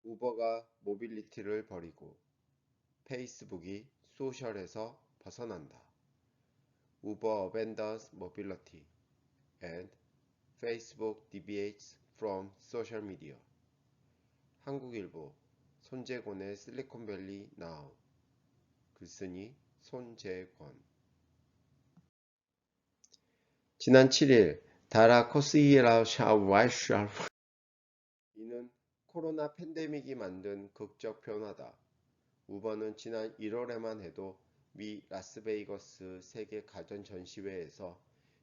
우버가 모빌리티를 버리고 페이스북이 소셜에서 벗어난다. Uber abandons mobility and Facebook deviates from social media. 한국일보 손재권의 실리콘밸리 now. 글쓴이 손재권. 지난 7일 다라 코스이라샤와샤 이는 코로나 팬데믹이 만든 극적 변화다. 우버는 지난 1월에만 해도 미 라스베이거스 세계 가전 전시회에서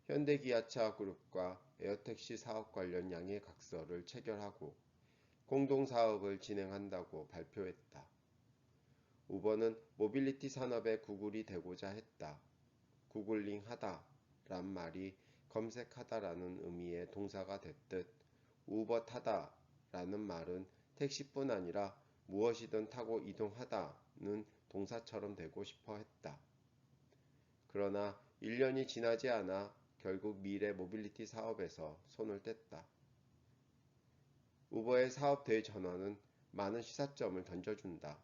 현대기아차 그룹과 에어택시 사업 관련 양해 각서를 체결하고 공동 사업을 진행한다고 발표했다. 우버는 모빌리티 산업의 구글이 되고자 했다. 구글링 하다 란 말이 검색하다라는 의미의 동사가 됐듯 우버 타다 라는 말은 택시뿐 아니라 무엇이든 타고 이동하다는 동사처럼 되고 싶어 했다. 그러나 1년이 지나지 않아 결국 미래 모빌리티 사업에서 손을 뗐다. 우버의 사업 대전환은 많은 시사점을 던져준다.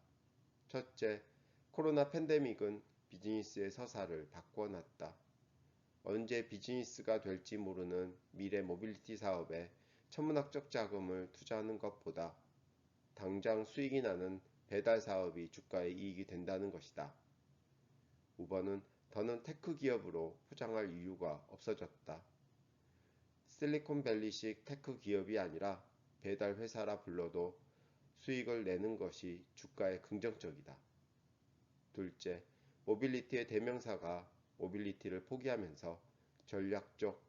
첫째, 코로나 팬데믹은 비즈니스의 서사를 바꿔놨다. 언제 비즈니스가 될지 모르는 미래 모빌리티 사업에 천문학적 자금을 투자하는 것보다 당장 수익이 나는 배달 사업이 주가의 이익이 된다는 것이다. 우버는 더는 테크 기업으로 포장할 이유가 없어졌다. 실리콘밸리식 테크 기업이 아니라 배달 회사라 불러도 수익을 내는 것이 주가에 긍정적이다. 둘째, 모빌리티의 대명사가 모빌리티를 포기하면서 전략적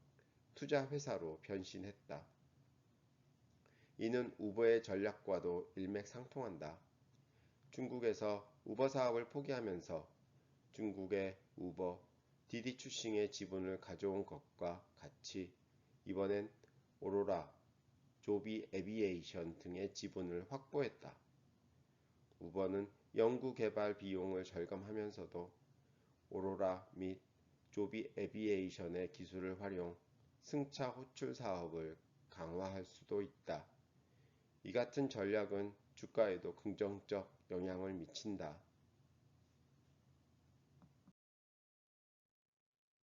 투자 회사로 변신했다. 이는 우버의 전략과도 일맥상통한다. 중국에서 우버 사업을 포기하면서 중국의 우버, 디디 추싱의 지분을 가져온 것과 같이 이번엔 오로라, 조비 에비에이션 등의 지분을 확보했다. 우버는 연구개발 비용을 절감하면서도 오로라 및 조비 에비에이션의 기술을 활용 승차 호출 사업을 강화할 수도 있다. 이 같은 전략은 주가에도 긍정적 영향을 미친다.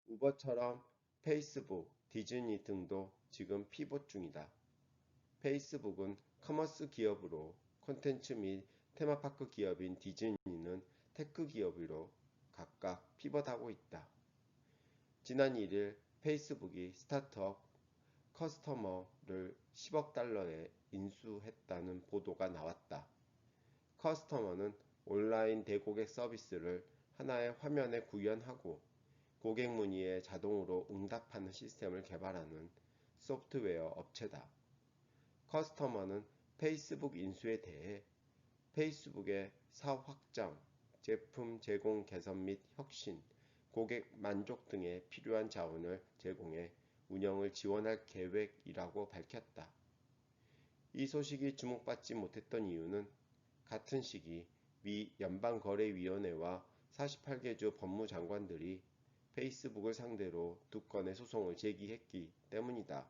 우버처럼 페이스북, 디즈니 등도 지금 피봇 중이다. 페이스북은 커머스 기업으로 콘텐츠 및 테마파크 기업인 디즈니는 테크 기업으로 각각 피벗하고 있다. 지난 1일 페이스북이 스타트업 커스터머를 10억 달러에 인수했다는 보도가 나왔다. 커스터머는 온라인 대고객 서비스를 하나의 화면에 구현하고 고객 문의에 자동으로 응답하는 시스템을 개발하는 소프트웨어 업체다. 커스터머는 페이스북 인수에 대해 페이스북의 사업 확장, 제품 제공 개선 및 혁신, 고객 만족 등에 필요한 자원을 제공해 운영을 지원할 계획이라고 밝혔다. 이 소식이 주목받지 못했던 이유는 같은 시기 미 연방거래위원회와 48개 주 법무장관들이 페이스북을 상대로 2건의 소송을 제기했기 때문이다.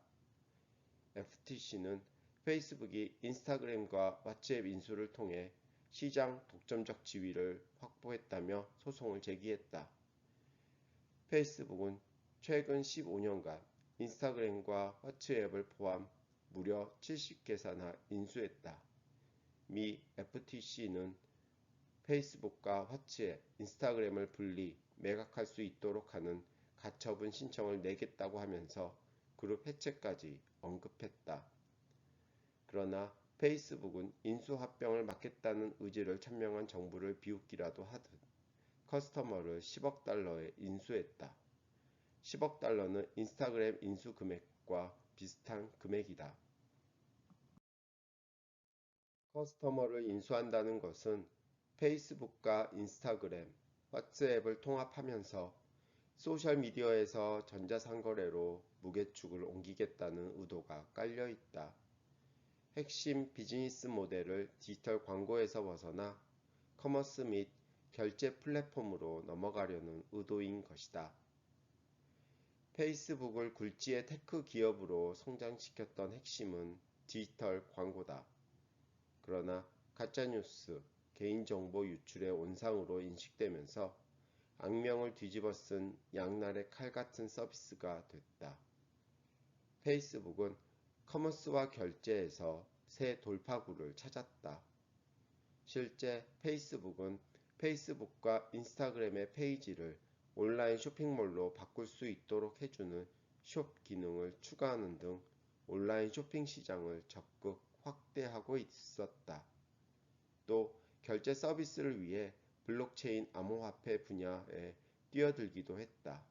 FTC는 페이스북이 인스타그램과 왓츠앱 인수를 통해 시장 독점적 지위를 확보했다며 소송을 제기했다. 페이스북은 최근 15년간 인스타그램과 왓츠앱을 포함 무려 70개사나 인수했다. 미 FTC는 페이스북과 왓츠앱, 인스타그램을 분리, 매각할 수 있도록 하는 가처분 신청을 내겠다고 하면서 그룹 해체까지 언급했다. 그러나 페이스북은 인수합병을 막겠다는 의지를 천명한 정부를 비웃기라도 하듯 커스터머를 10억 달러에 인수했다. 10억 달러는 인스타그램 인수 금액과 비슷한 금액이다. 커스터머를 인수한다는 것은 페이스북과 인스타그램, 왓츠앱을 통합하면서 소셜미디어에서 전자상거래로 무게축을 옮기겠다는 의도가 깔려 있다. 핵심 비즈니스 모델을 디지털 광고에서 벗어나 커머스 및 결제 플랫폼으로 넘어가려는 의도인 것이다. 페이스북을 굴지의 테크 기업으로 성장시켰던 핵심은 디지털 광고다. 그러나 가짜뉴스, 개인정보 유출의 온상으로 인식되면서 악명을 뒤집어 쓴 양날의 칼 같은 서비스가 됐다. 페이스북은 커머스와 결제에서 새 돌파구를 찾았다. 실제 페이스북은 페이스북과 인스타그램의 페이지를 온라인 쇼핑몰로 바꿀 수 있도록 해주는 숍 기능을 추가하는 등 온라인 쇼핑 시장을 적극 확대하고 있었다. 또 결제 서비스를 위해 블록체인 암호화폐 분야에 뛰어들기도 했다.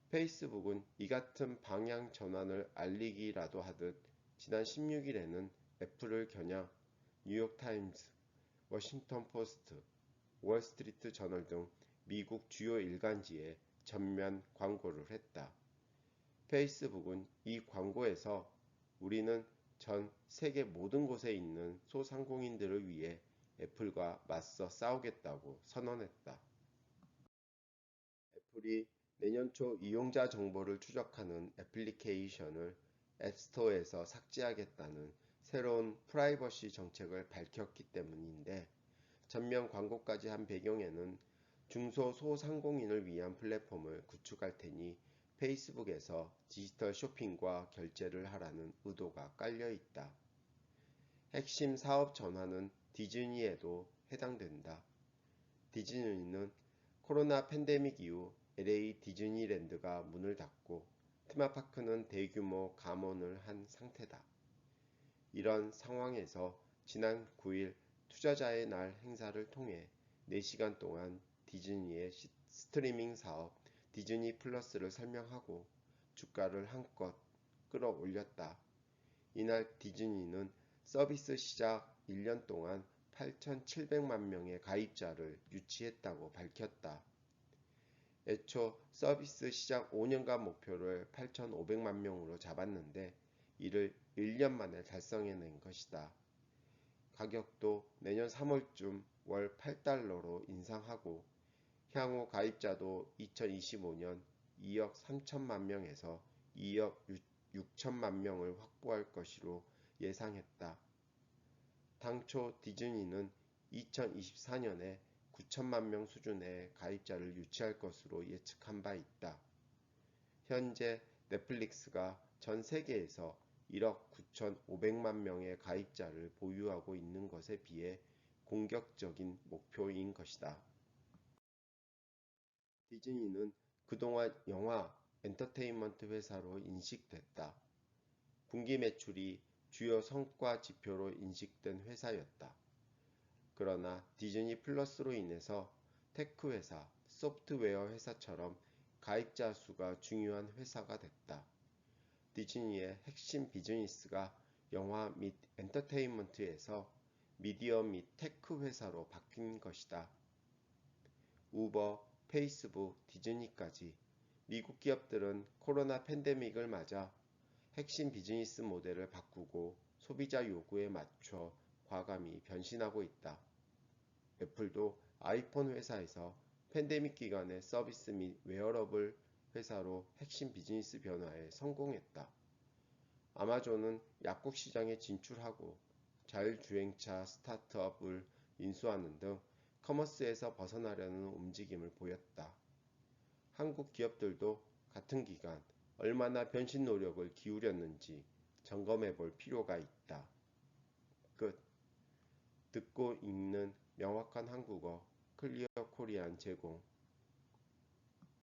페이스북은 이 같은 방향 전환을 알리기라도 하듯 지난 16일에는 애플을 겨냥 뉴욕타임즈, 워싱턴 포스트, 월스트리트 저널 등 미국 주요 일간지에 전면 광고를 했다. 페이스북은 이 광고에서 우리는 전 세계 모든 곳에 있는 소상공인들을 위해 애플과 맞서 싸우겠다고 선언했다. 애플이 내년 초 이용자 정보를 추적하는 애플리케이션을 앱스토어에서 삭제하겠다는 새로운 프라이버시 정책을 밝혔기 때문인데, 전면 광고까지 한 배경에는 중소상공인을 위한 플랫폼을 구축할 테니 페이스북에서 디지털 쇼핑과 결제를 하라는 의도가 깔려 있다. 핵심 사업 전환은 디즈니에도 해당된다. 디즈니는 코로나 팬데믹 이후 LA 디즈니랜드가 문을 닫고 테마파크는 대규모 감원을 한 상태다. 이런 상황에서 지난 9일 투자자의 날 행사를 통해 4시간 동안 디즈니의 스트리밍 사업 디즈니 플러스를 설명하고 주가를 한껏 끌어올렸다. 이날 디즈니는 서비스 시작 1년 동안 8,700만 명의 가입자를 유치했다고 밝혔다. 애초 서비스 시작 5년간 목표를 8,500만 명으로 잡았는데 이를 1년 만에 달성해낸 것이다. 가격도 내년 3월쯤 월 8달러로 인상하고 향후 가입자도 2025년 2억 3천만 명에서 2억 6천만 명을 확보할 것으로 예상했다. 당초 디즈니는 2024년에 9천만 명 수준의 가입자를 유치할 것으로 예측한 바 있다. 현재 넷플릭스가 전 세계에서 1억 9,500만 명의 가입자를 보유하고 있는 것에 비해 공격적인 목표인 것이다. 디즈니는 그동안 영화, 엔터테인먼트 회사로 인식됐다. 분기 매출이 주요 성과 지표로 인식된 회사였다. 그러나 디즈니 플러스로 인해서 테크 회사, 소프트웨어 회사처럼 가입자 수가 중요한 회사가 됐다. 디즈니의 핵심 비즈니스가 영화 및 엔터테인먼트에서 미디어 및 테크 회사로 바뀐 것이다. 우버, 페이스북, 디즈니까지 미국 기업들은 코로나 팬데믹을 맞아 핵심 비즈니스 모델을 바꾸고 소비자 요구에 맞춰 과감히 변신하고 있다. 애플도 아이폰 회사에서 팬데믹 기간에 서비스 및 웨어러블 회사로 핵심 비즈니스 변화에 성공했다. 아마존은 약국 시장에 진출하고 자율주행차 스타트업을 인수하는 등 커머스에서 벗어나려는 움직임을 보였다. 한국 기업들도 같은 기간 얼마나 변신 노력을 기울였는지 점검해 볼 필요가 있다. 끝. 듣고 읽는 명확한 한국어 클리어 코리안 제공